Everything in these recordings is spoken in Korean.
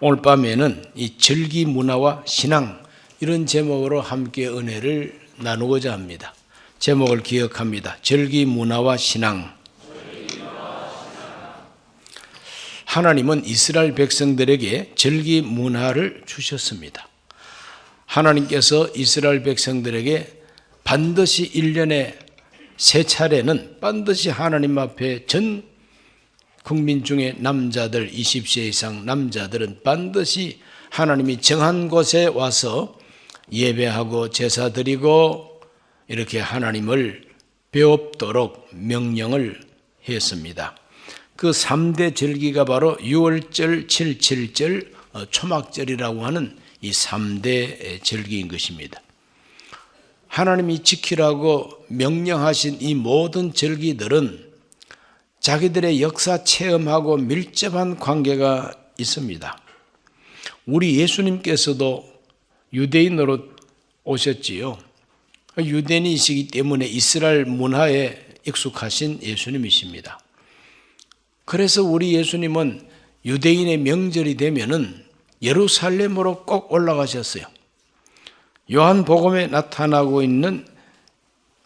오늘 밤에는 이 절기 문화와 신앙 이런 제목으로 함께 은혜를 나누고자 합니다. 제목을 기억합니다. 절기 문화와 신앙. 하나님은 이스라엘 백성들에게 절기 문화를 주셨습니다. 하나님께서 이스라엘 백성들에게 반드시 1년에 3차례는 반드시 하나님 앞에 전 국민 중에 남자들 20세 이상 남자들은 반드시 하나님이 정한 곳에 와서 예배하고 제사 드리고 이렇게 하나님을 배웁도록 명령을 했습니다. 그 3대 절기가 바로 6월절, 7.7절, 초막절이라고 하는 이 3대 절기인 것입니다. 하나님이 지키라고 명령하신 이 모든 절기들은 자기들의 역사 체험하고 밀접한 관계가 있습니다. 우리 예수님께서도 유대인으로 오셨지요. 유대인이시기 때문에 이스라엘 문화에 익숙하신 예수님이십니다. 그래서 우리 예수님은 유대인의 명절이 되면은 예루살렘으로 꼭 올라가셨어요. 요한복음에 나타나고 있는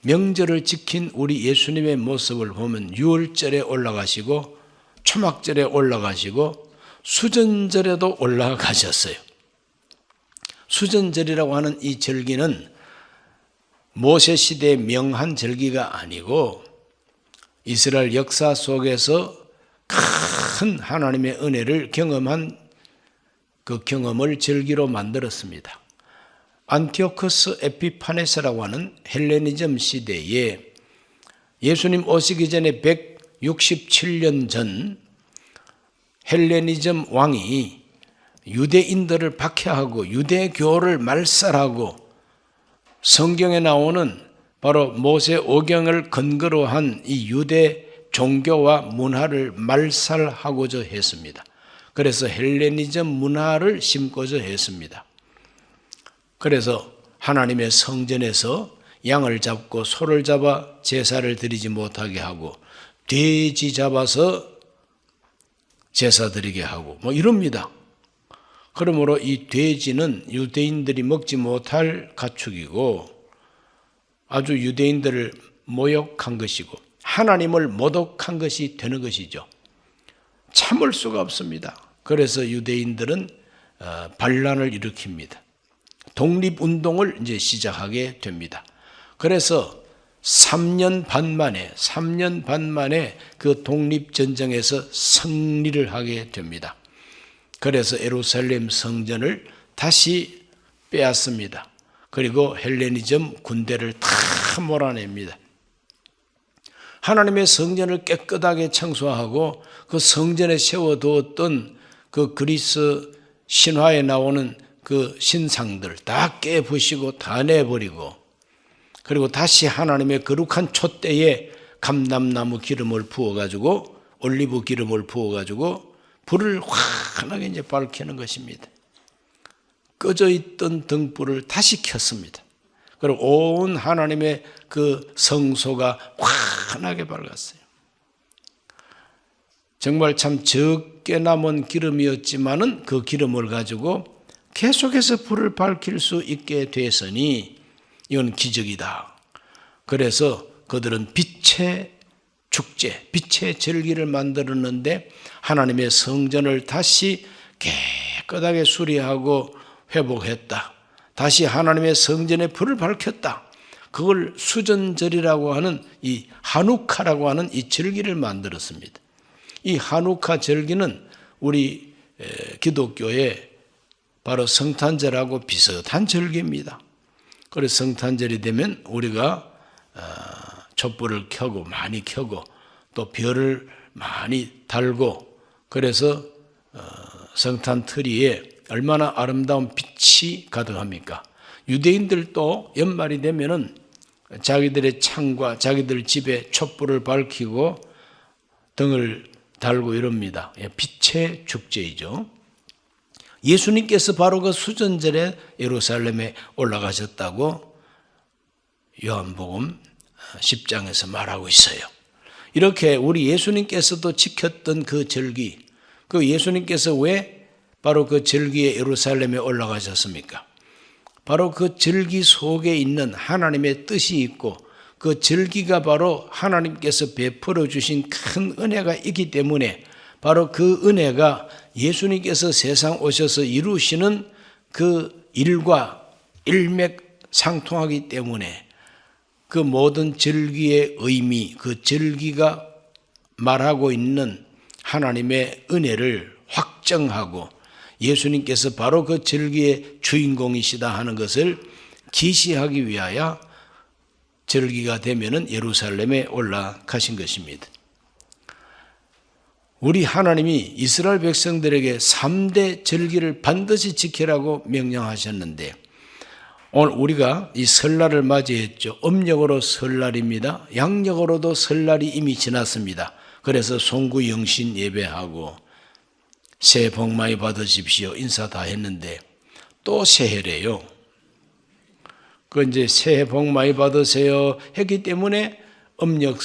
명절을 지킨 우리 예수님의 모습을 보면 6월절에 올라가시고 초막절에 올라가시고 수전절에도 올라가셨어요. 수전절이라고 하는 이 절기는 모세 시대의 명한 절기가 아니고 이스라엘 역사 속에서 큰 하나님의 은혜를 경험한 그 경험을 절기로 만들었습니다. 안티오코스 에피파네스라고 하는 헬레니즘 시대에 예수님 오시기 전에 167년 전 헬레니즘 왕이 유대인들을 박해하고 유대교를 말살하고 성경에 나오는 바로 모세 오경을 근거로 한 이 유대 종교와 문화를 말살하고자 했습니다. 그래서 헬레니즘 문화를 심고자 했습니다. 그래서 하나님의 성전에서 양을 잡고 소를 잡아 제사를 드리지 못하게 하고 돼지 잡아서 제사 드리게 하고 이럽니다. 그러므로 이 돼지는 유대인들이 먹지 못할 가축이고 아주 유대인들을 모욕한 것이고 하나님을 모독한 것이 되는 것이죠. 참을 수가 없습니다. 그래서 유대인들은 반란을 일으킵니다. 독립운동을 이제 시작하게 됩니다. 그래서 3년 반 만에 그 독립전쟁에서 승리를 하게 됩니다. 그래서 예루살렘 성전을 다시 빼앗습니다. 그리고 헬레니즘 군대를 다 몰아냅니다. 하나님의 성전을 깨끗하게 청소하고 그 성전에 세워두었던 그 그리스 신화에 나오는 그 신상들 다 깨부시고 다 내버리고 그리고 다시 하나님의 거룩한 촛대에 감람나무 기름을 부어가지고 올리브 기름을 부어가지고 불을 환하게 이제 밝히는 것입니다. 꺼져 있던 등불을 다시 켰습니다. 그리고 온 하나님의 그 성소가 환하게 밝았어요. 정말 참 적게 남은 기름이었지만은 그 기름을 가지고 계속해서 불을 밝힐 수 있게 됐으니 이건 기적이다. 그래서 그들은 빛의 축제, 빛의 절기를 만들었는데 하나님의 성전을 다시 깨끗하게 수리하고 회복했다. 다시 하나님의 성전에 불을 밝혔다. 그걸 수전절이라고 하는 이 하누카라고 하는 이 절기를 만들었습니다. 이 하누카 절기는 우리 기독교의 바로 성탄절하고 비슷한 절기입니다. 그래서 성탄절이 되면 우리가 촛불을 켜고 많이 켜고 또 별을 많이 달고 그래서 성탄 트리에 얼마나 아름다운 빛이 가득합니까? 유대인들도 연말이 되면은 자기들의 창과 자기들 집에 촛불을 밝히고 등을 달고 이럽니다. 빛의 축제이죠. 예수님께서 바로 그 수전절에 예루살렘에 올라가셨다고 요한복음 10장에서 말하고 있어요. 이렇게 우리 예수님께서도 지켰던 그 절기, 그 예수님께서 왜 바로 그 절기에 예루살렘에 올라가셨습니까? 바로 그 절기 속에 있는 하나님의 뜻이 있고 그 절기가 바로 하나님께서 베풀어 주신 큰 은혜가 있기 때문에 바로 그 은혜가 예수님께서 세상 오셔서 이루시는 그 일과 일맥상통하기 때문에 그 모든 절기의 의미, 그 절기가 말하고 있는 하나님의 은혜를 확정하고 예수님께서 바로 그 절기의 주인공이시다 하는 것을 기시하기 위하여 절기가 되면은 예루살렘에 올라가신 것입니다. 우리 하나님이 이스라엘 백성들에게 3대 절기를 반드시 지키라고 명령하셨는데 오늘 우리가 이 설날을 맞이했죠. 음력으로 설날입니다. 양력으로도 설날이 이미 지났습니다. 그래서 송구영신 예배하고 새해 복 많이 받으십시오 인사 다 했는데 또 새해래요. 그 이제 새해 복 많이 받으세요 했기 때문에 음력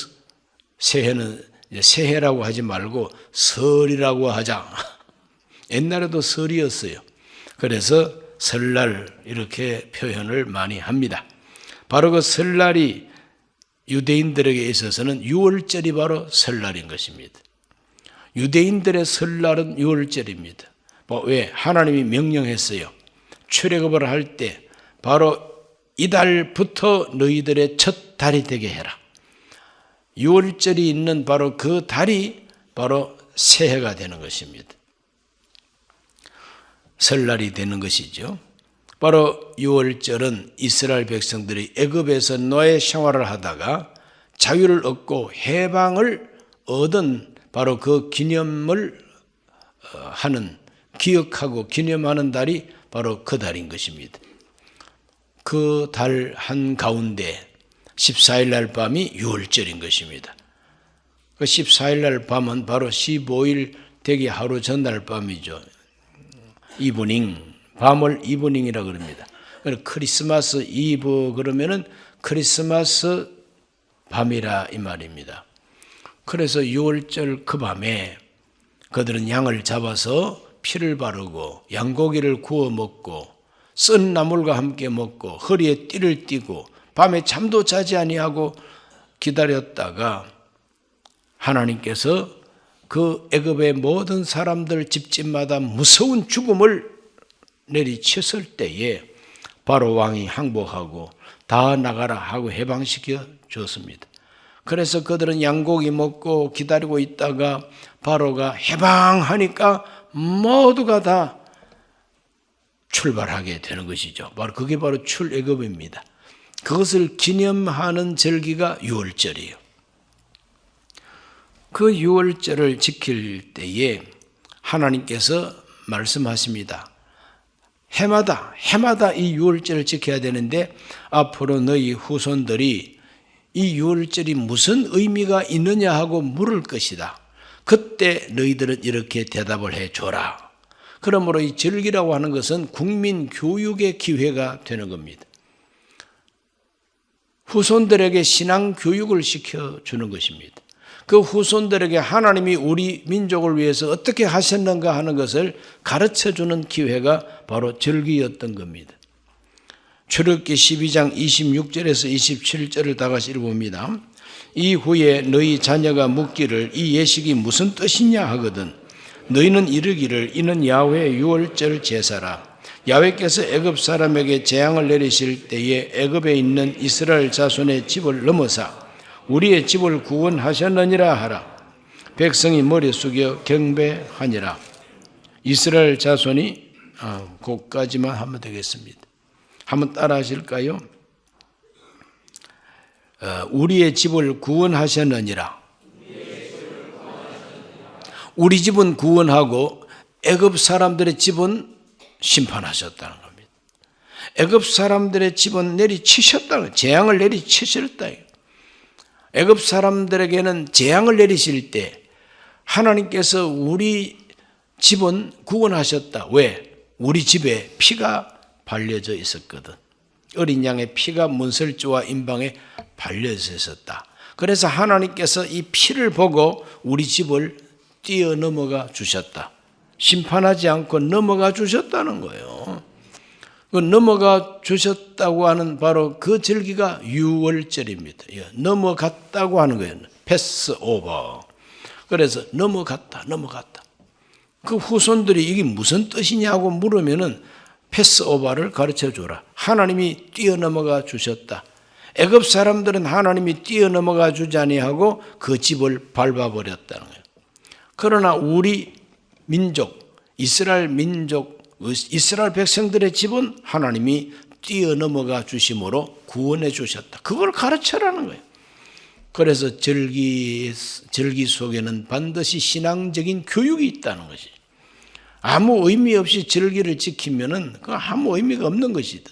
새해는 이제 새해라고 하지 말고 설이라고 하자. 옛날에도 설이었어요. 그래서 설날 이렇게 표현을 많이 합니다. 바로 그 설날이 유대인들에게 있어서는 유월절이 바로 설날인 것입니다. 유대인들의 설날은 유월절입니다. 왜? 하나님이 명령했어요. 출애굽을 할 때 바로 이달부터 너희들의 첫 달이 되게 해라. 유월절이 있는 바로 그 달이 바로 새해가 되는 것입니다. 설날이 되는 것이죠. 바로 유월절은 이스라엘 백성들이 애굽에서 노예 생활을 하다가 자유를 얻고 해방을 얻은 바로 그 기념을 기억하고 기념하는 달이 바로 그 달인 것입니다. 그 달 한가운데 14일 날 밤이 유월절인 것입니다. 그 14일 날 밤은 바로 15일 되기 하루 전날 밤이죠. 이브닝, 밤을 이브닝이라고 그럽니다. 크리스마스 이브 그러면은 크리스마스 밤이라 이 말입니다. 그래서 유월절 그 밤에 그들은 양을 잡아서 피를 바르고 양고기를 구워 먹고 쓴 나물과 함께 먹고 허리에 띠를 띠고 밤에 잠도 자지 아니하고 기다렸다가 하나님께서 그 애굽의 모든 사람들 집집마다 무서운 죽음을 내리쳤을 때에 바로 왕이 항복하고 다 나가라 하고 해방시켜 줬습니다. 그래서 그들은 양고기 먹고 기다리고 있다가 바로가 해방하니까 모두가 다 출발하게 되는 것이죠. 바로 그게 바로 출애굽입니다. 그것을 기념하는 절기가 유월절이에요. 그 유월절을 지킬 때에 하나님께서 말씀하십니다. 해마다 이 유월절을 지켜야 되는데 앞으로 너희 후손들이 이 유월절이 무슨 의미가 있느냐 하고 물을 것이다. 그때 너희들은 이렇게 대답을 해줘라. 그러므로 이 절기라고 하는 것은 국민 교육의 기회가 되는 겁니다. 후손들에게 신앙 교육을 시켜주는 것입니다. 그 후손들에게 하나님이 우리 민족을 위해서 어떻게 하셨는가 하는 것을 가르쳐주는 기회가 바로 절기였던 겁니다. 출애굽기 12장 26절에서 27절을 다 같이 읽어봅니다. 이후에 너희 자녀가 묻기를 이 예식이 무슨 뜻이냐 하거든 너희는 이르기를 이는 야훼 유월절 제사라. 야훼께서 애굽 사람에게 재앙을 내리실 때에 애굽에 있는 이스라엘 자손의 집을 넘어사 우리의 집을 구원하셨느니라 하라. 백성이 머리 숙여 경배하니라. 이스라엘 자손이 그것까지만 하면 되겠습니다. 한번 따라 하실까요? 우리의 집을 구원하셨느니라. 우리 집은 구원하고 애굽 사람들의 집은 심판하셨다는 겁니다. 애굽 사람들의 집은 내리치셨다는, 재앙을 내리치셨다. 애굽 사람들에게는 재앙을 내리실 때 하나님께서 우리 집은 구원하셨다. 왜? 우리 집에 피가 발려져 있었거든. 어린 양의 피가 문설주와 임방에 발려져 있었다. 그래서 하나님께서 이 피를 보고 우리 집을 뛰어넘어가 주셨다. 심판하지 않고 넘어가 주셨다는 거예요. 그 넘어가 주셨다고 하는 바로 그 절기가 유월절입니다. 넘어갔다고 하는 거예요. 패스오버. 그래서 넘어갔다. 그 후손들이 이게 무슨 뜻이냐고 물으면은 패스오버를 가르쳐 주라. 하나님이 뛰어넘어가 주셨다. 애굽 사람들은 하나님이 뛰어넘어가 주지 아니하고 그 집을 밟아버렸다는 거예요. 그러나 우리 민족, 이스라엘 백성들의 집은 하나님이 뛰어넘어가 주심으로 구원해 주셨다. 그걸 가르쳐라는 거예요. 그래서 절기 속에는 반드시 신앙적인 교육이 있다는 것이. 아무 의미 없이 절기를 지키면은 그 아무 의미가 없는 것이다.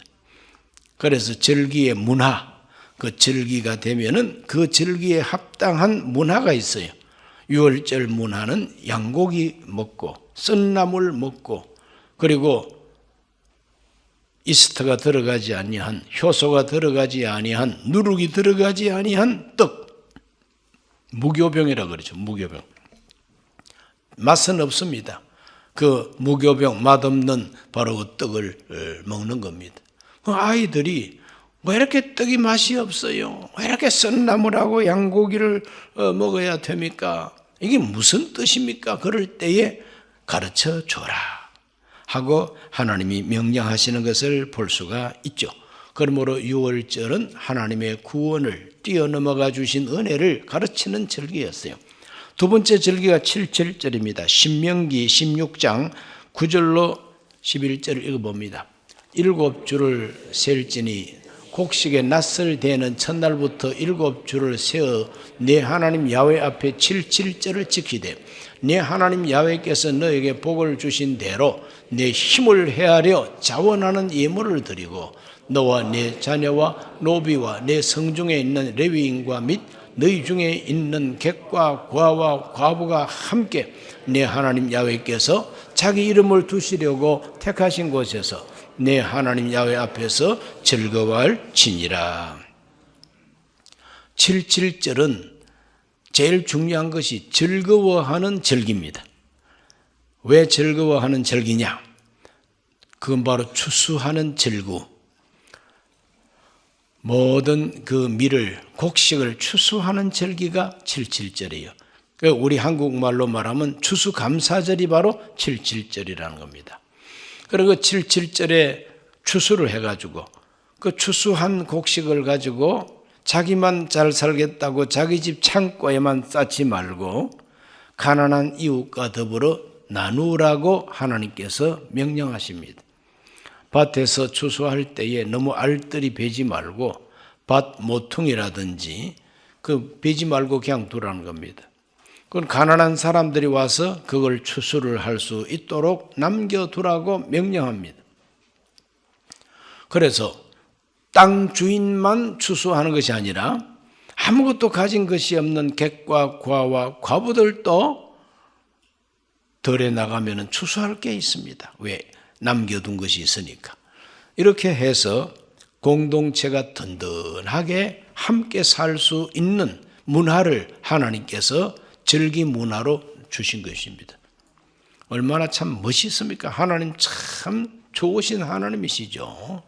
그래서 절기의 문화, 그 절기가 되면은 그 절기에 합당한 문화가 있어요. 유월절 문화는 양고기 먹고 썬나물 먹고 그리고 이스트가 들어가지 아니한, 효소가 들어가지 아니한, 누룩이 들어가지 아니한 떡, 무교병이라 그러죠. 무교병. 맛은 없습니다. 그 무교병, 맛없는 바로 그 떡을 먹는 겁니다. 그 아이들이 왜 이렇게 떡이 맛이 없어요? 왜 이렇게 썬나물하고 양고기를 먹어야 됩니까? 이게 무슨 뜻입니까? 그럴 때에 가르쳐 줘라 하고 하나님이 명령하시는 것을 볼 수가 있죠. 그러므로 유월절은 하나님의 구원을 뛰어넘어가 주신 은혜를 가르치는 절기였어요. 두 번째 절기가 칠칠절입니다. 신명기 16장 9절로 11절을 읽어봅니다. 7주를 셀지니 곡식의 낯을 대는 첫날부터 7주를 세어 네 하나님 야훼 앞에 칠칠절을 지키되 네 하나님 야훼께서 너에게 복을 주신 대로 내 힘을 헤아려 자원하는 예물을 드리고 너와 네 자녀와 노비와 네 성중에 있는 레위인과 및 너희 중에 있는 객과 과와 과부가 함께 네 하나님 야훼께서 자기 이름을 두시려고 택하신 곳에서 내 하나님 야훼 앞에서 즐거워할 지니라. 칠칠절은 제일 중요한 것이 즐거워하는 절기입니다. 왜 즐거워하는 절기냐? 그건 바로 추수하는 절구. 모든 그 밀을, 곡식을 추수하는 절기가 칠칠절이에요. 우리 한국말로 말하면 추수감사절이 바로 칠칠절이라는 겁니다. 그리고 칠칠절에 추수를 해가지고 그 추수한 곡식을 가지고 자기만 잘 살겠다고 자기 집 창고에만 쌓지 말고 가난한 이웃과 더불어 나누라고 하나님께서 명령하십니다. 밭에서 추수할 때에 너무 알뜰히 베지 말고 밭 모퉁이라든지 그 베지 말고 그냥 두라는 겁니다. 그건 가난한 사람들이 와서 그걸 추수를 할 수 있도록 남겨두라고 명령합니다. 그래서 땅 주인만 추수하는 것이 아니라 아무것도 가진 것이 없는 객과 과와 과부들도 덜에 나가면 추수할 게 있습니다. 왜? 남겨둔 것이 있으니까. 이렇게 해서 공동체가 든든하게 함께 살 수 있는 문화를 하나님께서 절기 문화로 주신 것입니다. 얼마나 참 멋있습니까? 하나님 참 좋으신 하나님이시죠.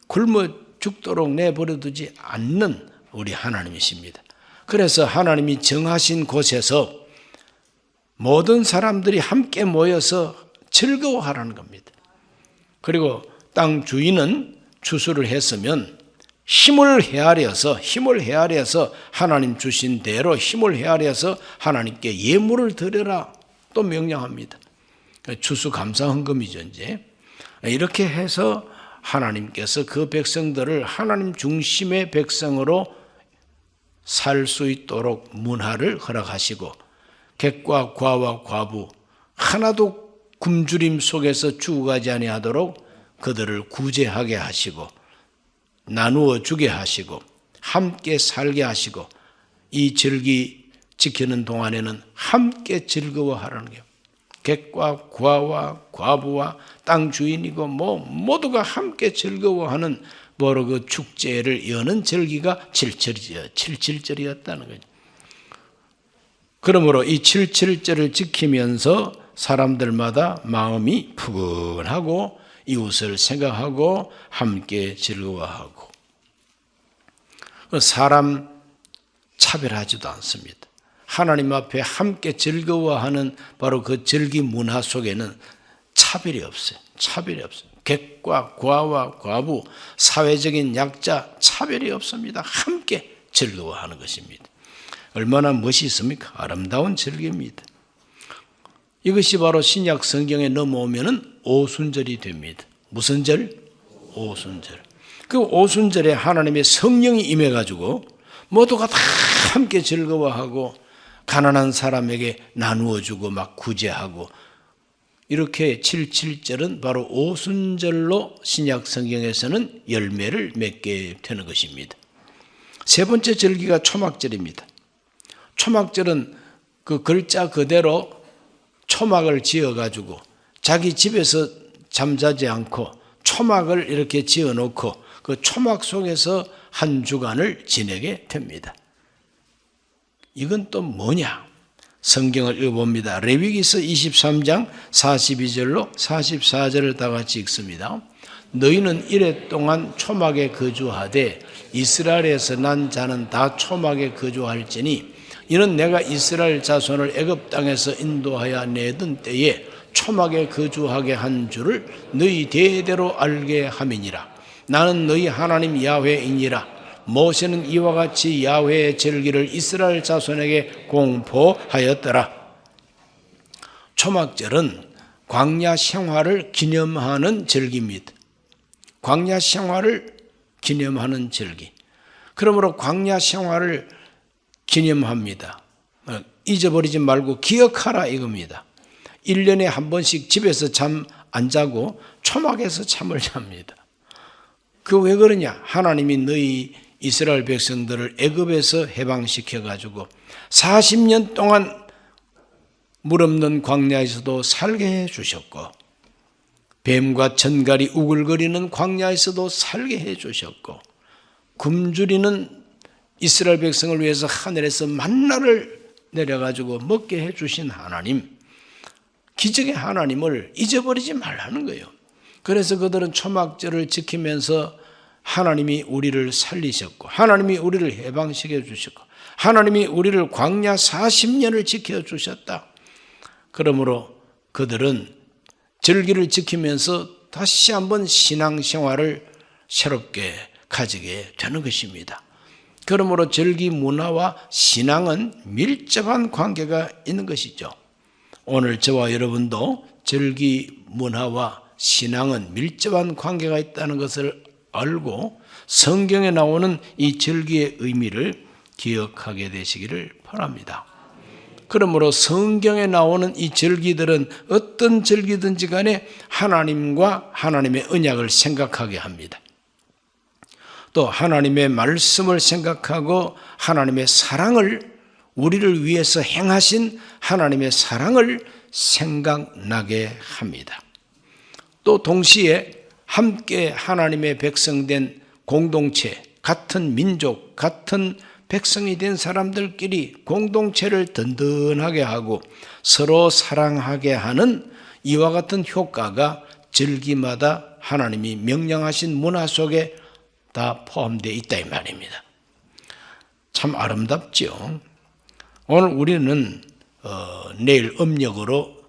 굶어 죽도록 내버려두지 않는 우리 하나님이십니다. 그래서 하나님이 정하신 곳에서 모든 사람들이 함께 모여서 즐거워하라는 겁니다. 그리고 땅 주인은 추수를 했으면 힘을 헤아려서 하나님 주신 대로 힘을 헤아려서 하나님께 예물을 드려라 또 명령합니다. 추수감사헌금이죠. 이제 이렇게 해서 하나님께서 그 백성들을 하나님 중심의 백성으로 살 수 있도록 문화를 허락하시고 객과 과와 과부 하나도 굶주림 속에서 죽어가지 아니하도록 그들을 구제하게 하시고 나누어 주게 하시고 함께 살게 하시고 이 절기 지키는 동안에는 함께 즐거워하라는 거예요. 객과 과와 과부와 땅 주인이고 모두가 함께 즐거워하는 바로 그 축제를 여는 절기가 칠칠절이었다는 거죠. 그러므로 이 칠칠절을 지키면서 사람들마다 마음이 푸근하고 이웃을 생각하고 함께 즐거워하고 사람 차별하지도 않습니다. 하나님 앞에 함께 즐거워하는 바로 그 절기 문화 속에는 차별이 없어요. 차별이 없어요. 객과 과와 과부, 사회적인 약자 차별이 없습니다. 함께 즐거워하는 것입니다. 얼마나 멋있습니까? 아름다운 절기입니다. 이것이 바로 신약 성경에 넘어오면은 오순절이 됩니다. 무슨 절? 오순절. 그 오순절에 하나님의 성령이 임해가지고 모두가 다 함께 즐거워하고 가난한 사람에게 나누어주고 막 구제하고 이렇게 77절은 바로 오순절로 신약 성경에서는 열매를 맺게 되는 것입니다. 세 번째 절기가 초막절입니다. 초막절은 그 글자 그대로 초막을 지어가지고 자기 집에서 잠자지 않고 초막을 이렇게 지어놓고 그 초막 속에서 한 주간을 지내게 됩니다. 이건 또 뭐냐? 성경을 읽어봅니다. 레위기서 23장 42절로 44절을 다 같이 읽습니다. 너희는 이레 동안 초막에 거주하되 이스라엘에서 난 자는 다 초막에 거주할지니 이는 내가 이스라엘 자손을 애굽 땅에서 인도하여 내던 때에 초막에 거주하게 한 줄을 너희 대대로 알게 함이니라. 나는 너희 하나님 야훼이니라. 모세는 이와 같이 야훼의 절기를 이스라엘 자손에게 공포하였더라. 초막절은 광야 생활을 기념하는 절기입니다. 광야 생활을 기념하는 절기. 그러므로 광야 생활을 기념합니다. 잊어버리지 말고 기억하라 이겁니다. 1년에 한 번씩 집에서 잠 안 자고 초막에서 잠을 잡니다. 그 왜 그러냐? 하나님이 너희 이스라엘 백성들을 애굽에서 해방시켜가지고 40년 동안 물 없는 광야에서도 살게 해주셨고 뱀과 전갈이 우글거리는 광야에서도 살게 해주셨고 굶주리는 이스라엘 백성을 위해서 하늘에서 만나를 내려가지고 먹게 해주신 하나님, 기적의 하나님을 잊어버리지 말라는 거예요. 그래서 그들은 초막절을 지키면서 하나님이 우리를 살리셨고 하나님이 우리를 해방시켜 주셨고 하나님이 우리를 광야 40년을 지켜주셨다. 그러므로 그들은 절기를 지키면서 다시 한번 신앙생활을 새롭게 가지게 되는 것입니다. 그러므로 절기 문화와 신앙은 밀접한 관계가 있는 것이죠. 오늘 저와 여러분도 절기 문화와 신앙은 밀접한 관계가 있다는 것을 알고 성경에 나오는 이 절기의 의미를 기억하게 되시기를 바랍니다. 그러므로 성경에 나오는 이 절기들은 어떤 절기든지 간에 하나님과 하나님의 언약을 생각하게 합니다. 또 하나님의 말씀을 생각하고 하나님의 사랑을 우리를 위해서 행하신 하나님의 사랑을 생각나게 합니다. 또 동시에 함께 하나님의 백성된 공동체, 같은 민족, 같은 백성이 된 사람들끼리 공동체를 든든하게 하고 서로 사랑하게 하는 이와 같은 효과가 절기마다 하나님이 명령하신 문화 속에 다 포함되어 있다 이 말입니다. 참 아름답죠. 오늘 우리는 내일 음력으로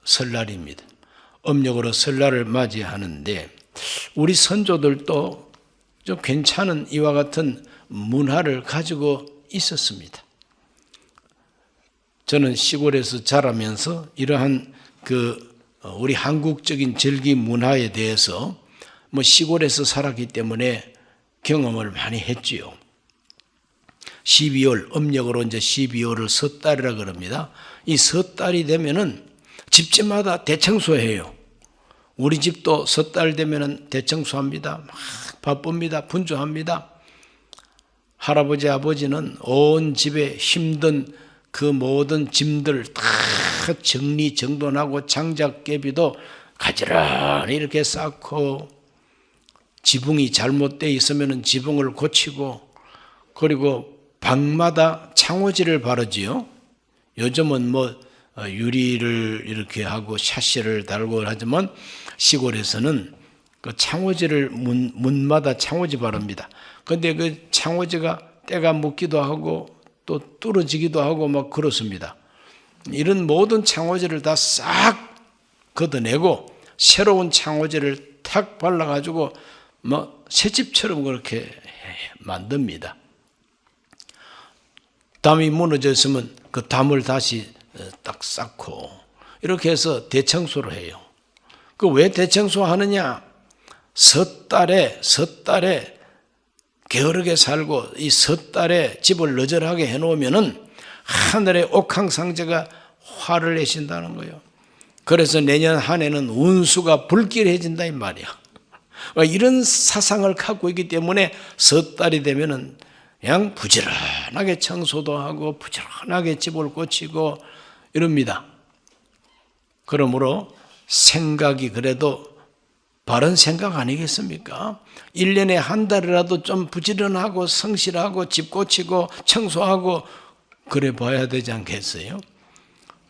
설날입니다. 음력으로 설날을 맞이하는데 우리 선조들도 좀 괜찮은 이와 같은 문화를 가지고 있었습니다. 저는 시골에서 자라면서 이러한 우리 한국적인 절기 문화에 대해서 시골에서 살았기 때문에 경험을 많이 했지요. 12월, 음력으로 이제 12월을 섣달이라 그럽니다. 이 섣달이 되면은 집집마다 대청소해요. 우리 집도 섣달 되면은 대청소합니다. 막 바쁩니다. 분주합니다. 할아버지, 아버지는 온 집에 힘든 그 모든 짐들 다 정리정돈하고 장작개비도 가지런히 이렇게 쌓고 지붕이 잘못되어 있으면 지붕을 고치고 그리고 방마다 창호지를 바르지요. 요즘은 유리를 이렇게 하고 샤시를 달고 하지만 시골에서는 그 창호지를 문마다 창호지 바릅니다. 근데 그 창호지가 때가 묻기도 하고 또 뚫어지기도 하고 막 그렇습니다. 이런 모든 창호지를 다 싹 걷어내고 새로운 창호지를 탁 발라가지고 뭐 새집처럼 그렇게 만듭니다. 담이 무너져 있으면 그 담을 다시 딱 쌓고 이렇게 해서 대청소를 해요. 그 왜 대청소하느냐? 섣달에 게으르게 살고 이 섣달에 집을 너절하게 해놓으면은 하늘의 옥황상제가 화를 내신다는 거예요. 그래서 내년 한 해는 운수가 불길해진다 이 말이야. 이런 사상을 갖고 있기 때문에 섣달이 되면은 그냥 부지런하게 청소도 하고 부지런하게 집을 고치고 이럽니다. 그러므로 생각이 그래도 바른 생각 아니겠습니까? 1년에 한 달이라도 좀 부지런하고 성실하고 집 고치고 청소하고 그래 봐야 되지 않겠어요?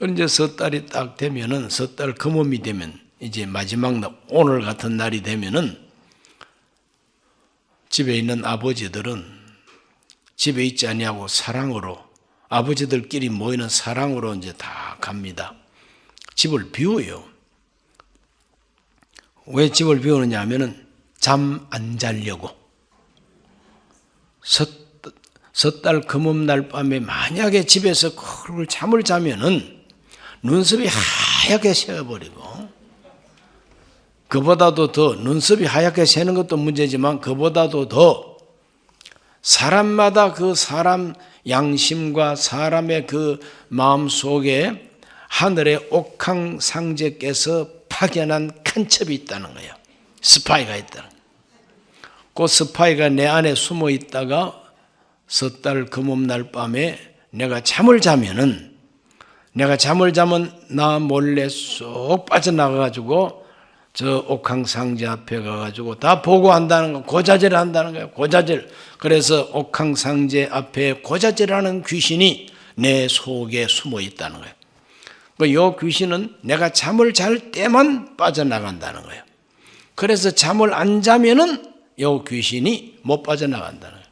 이제 섣달이 딱 되면은 섣달 금음이 되면 이제 마지막 날 오늘 같은 날이 되면은 집에 있는 아버지들은 집에 있지 아니하고 사랑으로 아버지들끼리 모이는 사랑으로 이제 다 갑니다. 집을 비워요. 왜 집을 비우느냐 하면은 잠 안 자려고. 섣달 금음날 밤에 만약에 집에서 그걸 잠을 자면은 눈썹이 하얗게 새어버리고 그보다도 더 눈썹이 하얗게 새는 것도 문제지만 그보다도 더 사람마다 그 사람 양심과 사람의 그 마음 속에 하늘의 옥황상제께서 파견한 간첩이 있다는 거예요. 스파이가 있다는 거예요. 그 스파이가 내 안에 숨어 있다가 섣달 금음날 밤에 내가 잠을 자면 나 몰래 쏙 빠져나가가지고 저 옥황상제 앞에 가가지고 다 보고한다는 거, 고자질을 한다는 거예요. 고자질. 그래서 옥황상제 앞에 고자질하는 귀신이 내 속에 숨어 있다는 거예요. 이 귀신은 내가 잠을 잘 때만 빠져나간다는 거예요. 그래서 잠을 안 자면은 이 귀신이 못 빠져나간다는 거예요.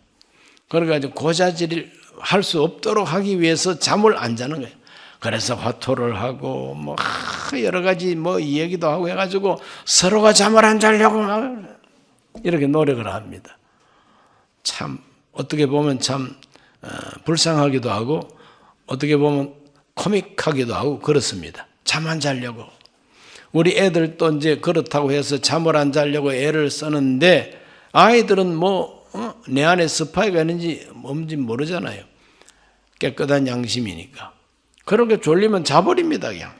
그래가지고 고자질을 할 수 없도록 하기 위해서 잠을 안 자는 거예요. 그래서 화토를 하고 뭐 여러 가지 뭐 얘기도 하고 해가지고 서로가 잠을 안 자려고 이렇게 노력을 합니다. 참 어떻게 보면 참 불쌍하기도 하고 어떻게 보면 코믹하기도 하고 그렇습니다. 잠 안 자려고. 우리 애들도 이제 그렇다고 해서 잠을 안 자려고 애를 쓰는데 아이들은 뭐 내 안에 스파이가 있는지 뭔지 모르잖아요. 깨끗한 양심이니까. 그렇게 졸리면 자버립니다, 그냥.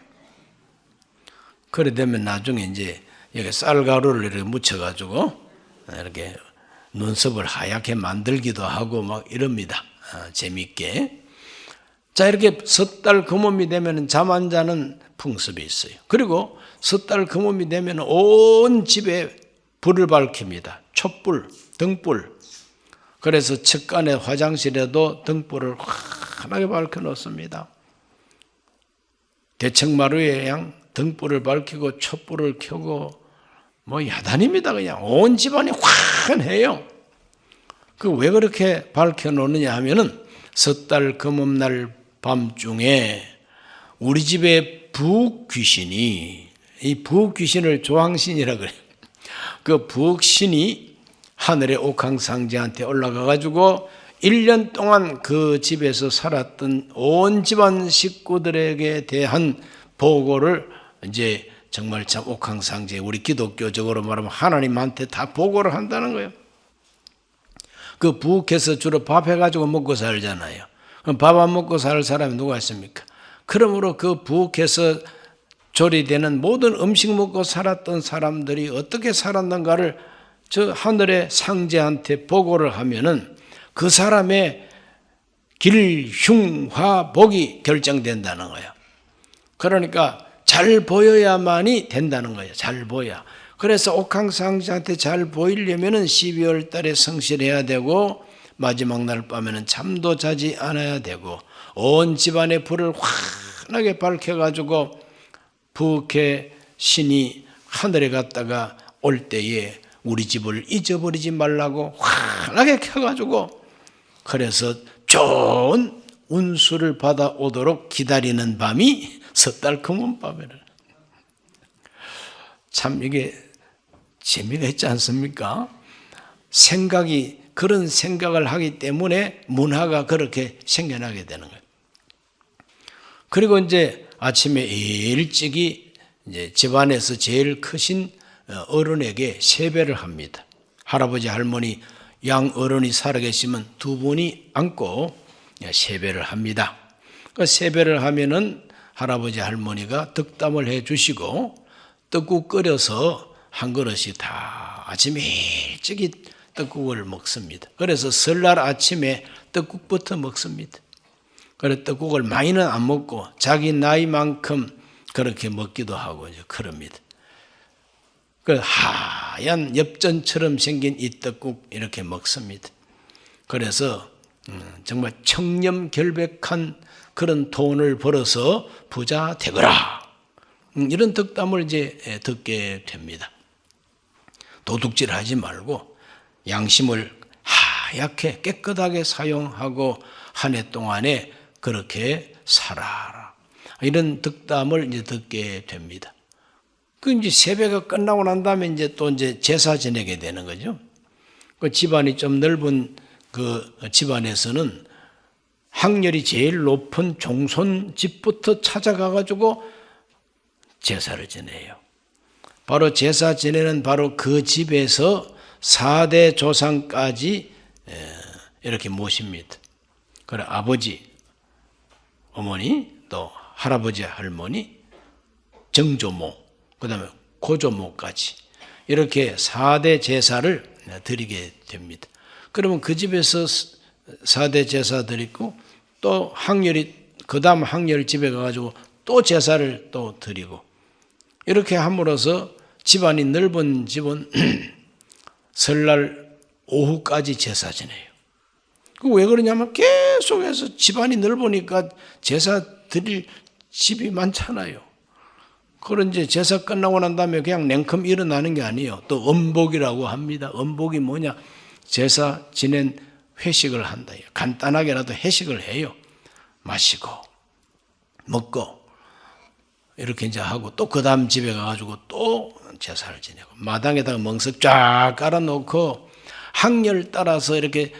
그래 되면 나중에 이제 여기 쌀가루를 이렇게 묻혀가지고 이렇게 눈썹을 하얗게 만들기도 하고 막 이럽니다. 재밌게. 자, 이렇게 섣달 금음이 되면 잠 안 자는 풍습이 있어요. 그리고 섣달 금음이 되면 온 집에 불을 밝힙니다. 촛불, 등불. 그래서 측간의 화장실에도 등불을 환하게 밝혀 놓습니다. 대청마루에 그냥 등불을 밝히고 촛불을 켜고 뭐 야단입니다. 그냥 온 집안이 환해요. 그 왜 그렇게 밝혀 놓느냐 하면은 섣달 금음날 밤중에 우리 집에 부귀신이 이 부귀신을 조항신이라 그래요. 그 부귀신이 하늘의 옥황상제한테 올라가 가지고 1년 동안 그 집에서 살았던 온 집안 식구들에게 대한 보고를 이제 정말 참 옥황상제 우리 기독교적으로 말하면 하나님한테 다 보고를 한다는 거예요. 그 부엌에서 주로 밥 해가지고 먹고 살잖아요. 그럼 밥 안 먹고 살 사람이 누가 있습니까? 그러므로 그 부엌에서 조리되는 모든 음식 먹고 살았던 사람들이 어떻게 살았는가를 저 하늘의 상제한테 보고를 하면은 그 사람의 길, 흉, 화, 복이 결정된다는 거예요. 그러니까 잘 보여야만이 된다는 거예요. 잘 보여야. 그래서 옥황상제한테 잘 보이려면은 12월 달에 성실해야 되고 마지막 날 밤에는 잠도 자지 않아야 되고 온 집안에 불을 환하게 밝혀가지고 부케 신이 하늘에 갔다가 올 때에 우리 집을 잊어버리지 말라고 환하게 켜가지고 그래서 좋은 운수를 받아오도록 기다리는 밤이 섣달 금은 밤이라. 참 이게 재미가 있지 않습니까? 그런 생각을 하기 때문에 문화가 그렇게 생겨나게 되는 거예요. 그리고 이제 아침에 일찍이 이제 집안에서 제일 크신 어른에게 세배를 합니다. 할아버지, 할머니, 양 어른이 살아계시면 두 분이 앉고 세배를 합니다. 그 세배를 하면은 할아버지, 할머니가 덕담을 해 주시고 떡국 끓여서 한 그릇씩 다 아침에 일찍이 떡국을 먹습니다. 그래서 설날 아침에 떡국부터 먹습니다. 그래서 떡국을 많이는 안 먹고 자기 나이만큼 그렇게 먹기도 하고 이제 그럽니다. 그 하얀 엽전처럼 생긴 이 떡국 이렇게 먹습니다. 그래서 정말 청렴결백한 그런 돈을 벌어서 부자 되거라. 이런 덕담을 이제 듣게 됩니다. 도둑질하지 말고 양심을 하얗게 깨끗하게 사용하고 한 해 동안에 그렇게 살아라. 이런 덕담을 이제 듣게 됩니다. 그 이제 세배가 끝나고 난 다음에 이제 또 이제 제사 지내게 되는 거죠. 그 집안이 좀 넓은 그 집안에서는 학렬이 제일 높은 종손 집부터 찾아가 가지고 제사를 지내요. 바로 제사 지내는 바로 그 집에서 4대 조상까지 이렇게 모십니다. 그래 아버지, 어머니, 또 할아버지, 할머니, 정조모, 그 다음에 고조모까지 이렇게 4대 제사를 드리게 됩니다. 그러면 그 집에서 4대 제사 드리고 또 학렬이 그 다음 학렬 집에 가가지고 또 제사를 또 드리고 이렇게 함으로써 집안이 넓은 집은 설날 오후까지 제사 지내요. 왜 그러냐면 계속해서 집안이 넓으니까 제사 드릴 집이 많잖아요. 그런 이제 제사 끝나고 난 다음에 그냥 냉큼 일어나는 게 아니에요. 또 음복이라고 합니다. 음복이 뭐냐? 제사 지낸 회식을 한다. 간단하게라도 회식을 해요. 마시고 먹고 이렇게 이제 하고 또 그 다음 집에 가가지고 또 제사를 지내고 마당에다가 멍석 쫙 깔아놓고 학렬 따라서 이렇게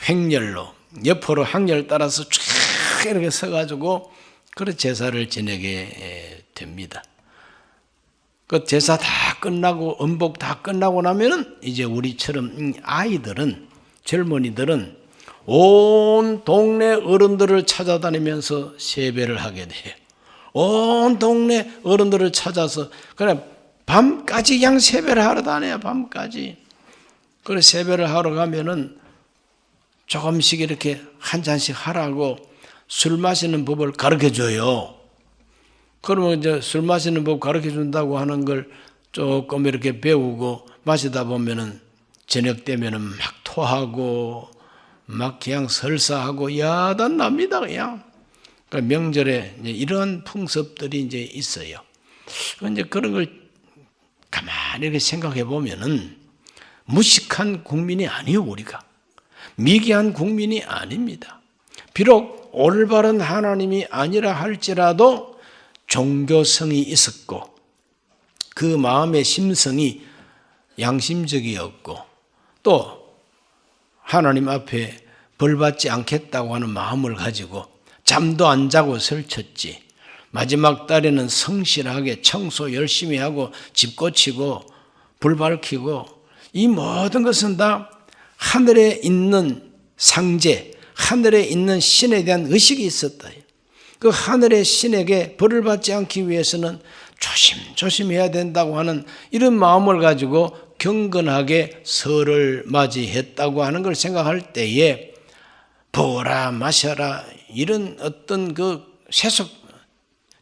횡렬로 옆으로 학렬 따라서 쫙 이렇게 서가지고 그런 제사를 지내게 됩니다. 그 제사 다 끝나고 음복 다 끝나고 나면은 이제 우리처럼 아이들은 젊은이들은 온 동네 어른들을 찾아다니면서 세배를 하게 돼요. 온 동네 어른들을 찾아서 그래 밤까지 그냥 세배를 하러 다녀요. 밤까지. 그래 세배를 하러 가면은 조금씩 이렇게 한 잔씩 하라고 술 마시는 법을 가르쳐 줘요. 그러면 이제 술 마시는 법 가르쳐 준다고 하는 걸 조금 이렇게 배우고 마시다 보면은 저녁 되면은 막 토하고 막 그냥 설사하고 야단 납니다, 그냥. 그러니까 명절에 이런 풍습들이 이제 있어요. 이제 그런 걸 가만히 이렇게 생각해 보면은 무식한 국민이 아니요, 우리가. 미개한 국민이 아닙니다. 비록 올바른 하나님이 아니라 할지라도 종교성이 있었고 그 마음의 심성이 양심적이었고 또 하나님 앞에 벌받지 않겠다고 하는 마음을 가지고 잠도 안 자고 설쳤지. 마지막 달에는 성실하게 청소 열심히 하고 집 고치고 불 밝히고 이 모든 것은 다 하늘에 있는 상제, 하늘에 있는 신에 대한 의식이 있었다. 그 하늘의 신에게 벌을 받지 않기 위해서는 조심해야 된다고 하는 이런 마음을 가지고 경건하게 설을 맞이했다고 하는 걸 생각할 때에 보라 마셔라 이런 어떤 그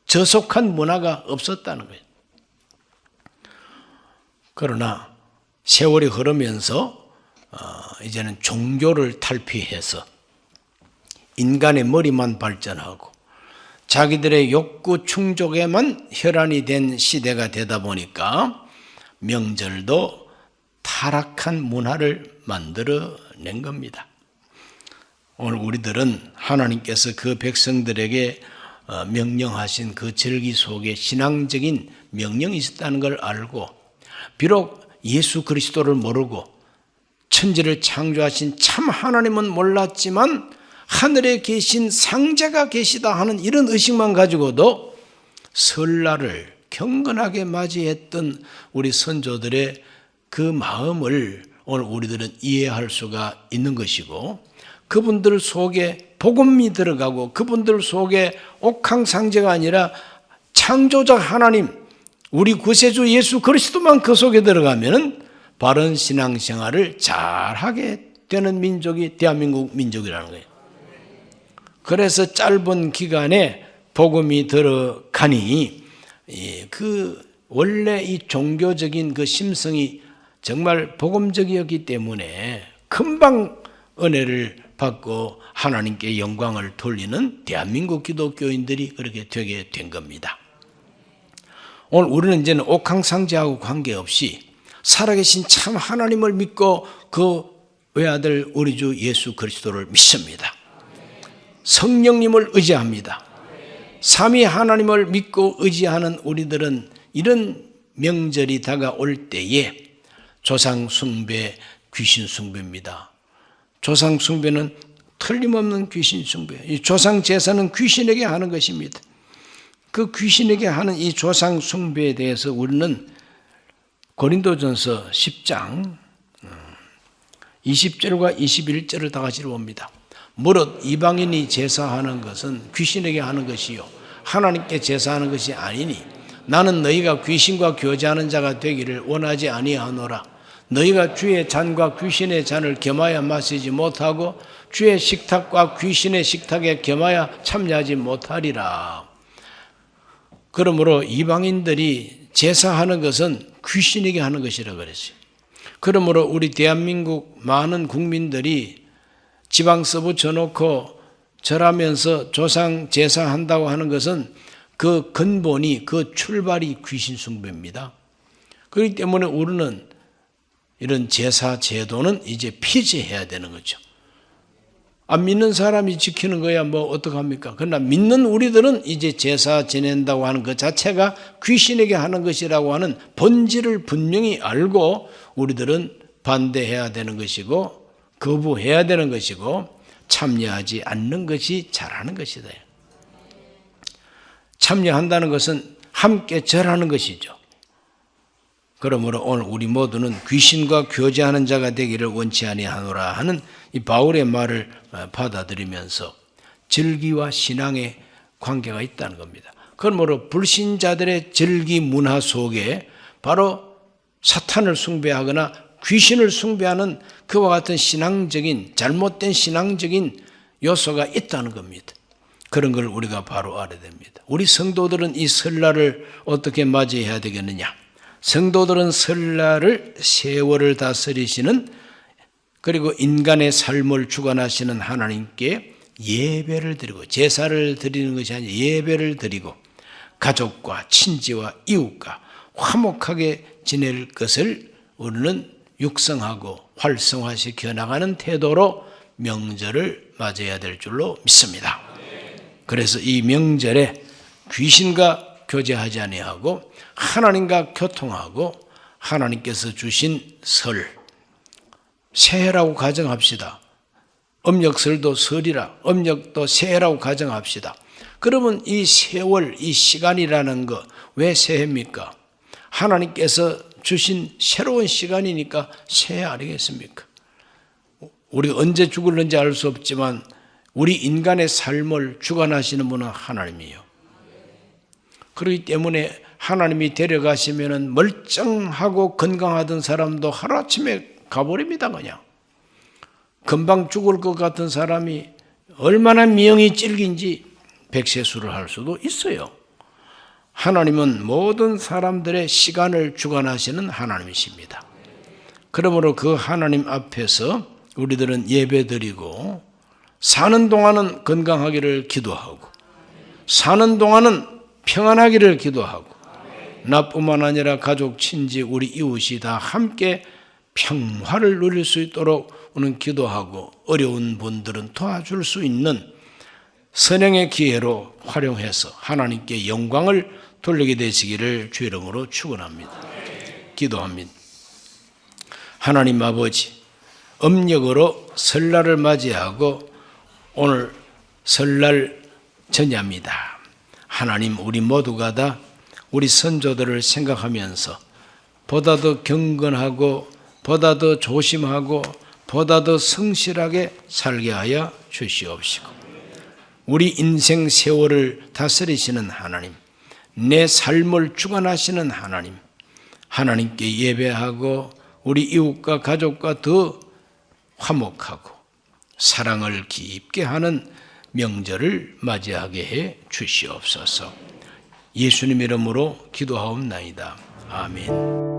저속한 문화가 없었다는 거예요. 그러나 세월이 흐르면서 이제는 종교를 탈피해서 인간의 머리만 발전하고 자기들의 욕구 충족에만 혈안이 된 시대가 되다 보니까 명절도 타락한 문화를 만들어낸 겁니다. 오늘 우리들은 하나님께서 그 백성들에게 명령하신 그 절기 속에 신앙적인 명령이 있었다는 걸 알고, 비록 예수 그리스도를 모르고 천지를 창조하신 참 하나님은 몰랐지만 하늘에 계신 상제가 계시다 하는 이런 의식만 가지고도 설날을 경건하게 맞이했던 우리 선조들의 그 마음을 오늘 우리들은 이해할 수가 있는 것이고, 그분들 속에 복음이 들어가고 그분들 속에 옥황상제가 아니라 창조자 하나님, 우리 구세주 예수 그리스도만 그 속에 들어가면 바른 신앙생활을 잘하게 되는 민족이 대한민국 민족이라는 거예요. 그래서 짧은 기간에 복음이 들어가니 그 원래 이 종교적인 그 심성이 정말 복음적이었기 때문에 금방 은혜를 받고 하나님께 영광을 돌리는 대한민국 기독교인들이 그렇게 되게 된 겁니다. 오늘 우리는 이제는 옥황상제하고 관계없이 살아계신 참 하나님을 믿고 그 외아들 우리 주 예수 그리스도를 믿습니다. 성령님을 의지합니다. 삼위 하나님을 믿고 의지하는 우리들은 이런 명절이 다가올 때에 조상 숭배, 귀신 숭배입니다. 조상 숭배는 틀림없는 귀신 숭배. 이 조상 제사는 귀신에게 하는 것입니다. 그 귀신에게 하는 이 조상 숭배에 대해서 우리는 고린도전서 10장 20절과 21절을 다 같이 봅니다. 무릇 이방인이 제사하는 것은 귀신에게 하는 것이요 하나님께 제사하는 것이 아니니 나는 너희가 귀신과 교제하는 자가 되기를 원하지 아니하노라. 너희가 주의 잔과 귀신의 잔을 겸하여 마시지 못하고 주의 식탁과 귀신의 식탁에 겸하여 참여하지 못하리라. 그러므로 이방인들이 제사하는 것은 귀신에게 하는 것이라고 그랬어요. 그러므로 우리 대한민국 많은 국민들이 지방 써붙여놓고 절하면서 조상 제사한다고 하는 것은 그 근본이, 그 출발이 귀신 숭배입니다. 그렇기 때문에 우리는 이런 제사 제도는 이제 폐지해야 되는 거죠. 안 믿는 사람이 지키는 거야 뭐 어떡합니까? 그러나 믿는 우리들은 이제 제사 지낸다고 하는 것 자체가 귀신에게 하는 것이라고 하는 본질을 분명히 알고 우리들은 반대해야 되는 것이고 거부해야 되는 것이고 참여하지 않는 것이 잘하는 것이다. 참여한다는 것은 함께 절하는 것이죠. 그러므로 오늘 우리 모두는 귀신과 교제하는 자가 되기를 원치 아니하노라 하는 이 바울의 말을 받아들이면서 절기와 신앙의 관계가 있다는 겁니다. 그러므로 불신자들의 절기 문화 속에 바로 사탄을 숭배하거나 귀신을 숭배하는 그와 같은 신앙적인 잘못된 신앙적인 요소가 있다는 겁니다. 그런 걸 우리가 바로 알아야 됩니다. 우리 성도들은 이 설날을 어떻게 맞이해야 되겠느냐? 성도들은 설날을 세월을 다스리시는 그리고 인간의 삶을 주관하시는 하나님께 예배를 드리고 제사를 드리는 것이 아니라 예배를 드리고 가족과 친지와 이웃과 화목하게 지낼 것을 우리는 육성하고 활성화시켜 나가는 태도로 명절을 맞이해야 될 줄로 믿습니다. 그래서 이 명절에 귀신과 교제하지 아니하고 하나님과 교통하고 하나님께서 주신 설, 새해라고 가정합시다. 음력설도 설이라, 음력도 새해라고 가정합시다. 그러면 이 세월, 이 시간이라는 거 왜 새해입니까? 하나님께서 주신 새로운 시간이니까 새해 아니겠습니까? 우리가 언제 죽을는지 알 수 없지만 우리 인간의 삶을 주관하시는 분은 하나님이에요. 그렇기 때문에 하나님이 데려가시면 멀쩡하고 건강하던 사람도 하루아침에 가버립니다. 그냥 금방 죽을 것 같은 사람이 얼마나 미영이 질긴지 백세수를 할 수도 있어요. 하나님은 모든 사람들의 시간을 주관하시는 하나님이십니다. 그러므로 그 하나님 앞에서 우리들은 예배드리고 사는 동안은 건강하기를 기도하고 사는 동안은 평안하기를 기도하고 나뿐만 아니라 가족, 친지, 우리 이웃이 다 함께 평화를 누릴 수 있도록 오늘 기도하고 어려운 분들은 도와줄 수 있는 선행의 기회로 활용해서 하나님께 영광을 돌리게 되시기를 주 이름으로 축원합니다. 기도합니다. 하나님 아버지, 음력으로 설날을 맞이하고 오늘 설날 전야입니다. 하나님, 우리 모두가 다 우리 선조들을 생각하면서 보다 더 경건하고 보다 더 조심하고 보다 더 성실하게 살게 하여 주시옵시고, 우리 인생 세월을 다스리시는 하나님, 내 삶을 주관하시는 하나님, 하나님께 예배하고 우리 이웃과 가족과 더 화목하고 사랑을 깊게 하는 명절을 맞이하게 해 주시옵소서. 예수님 이름으로 기도하옵나이다. 아멘.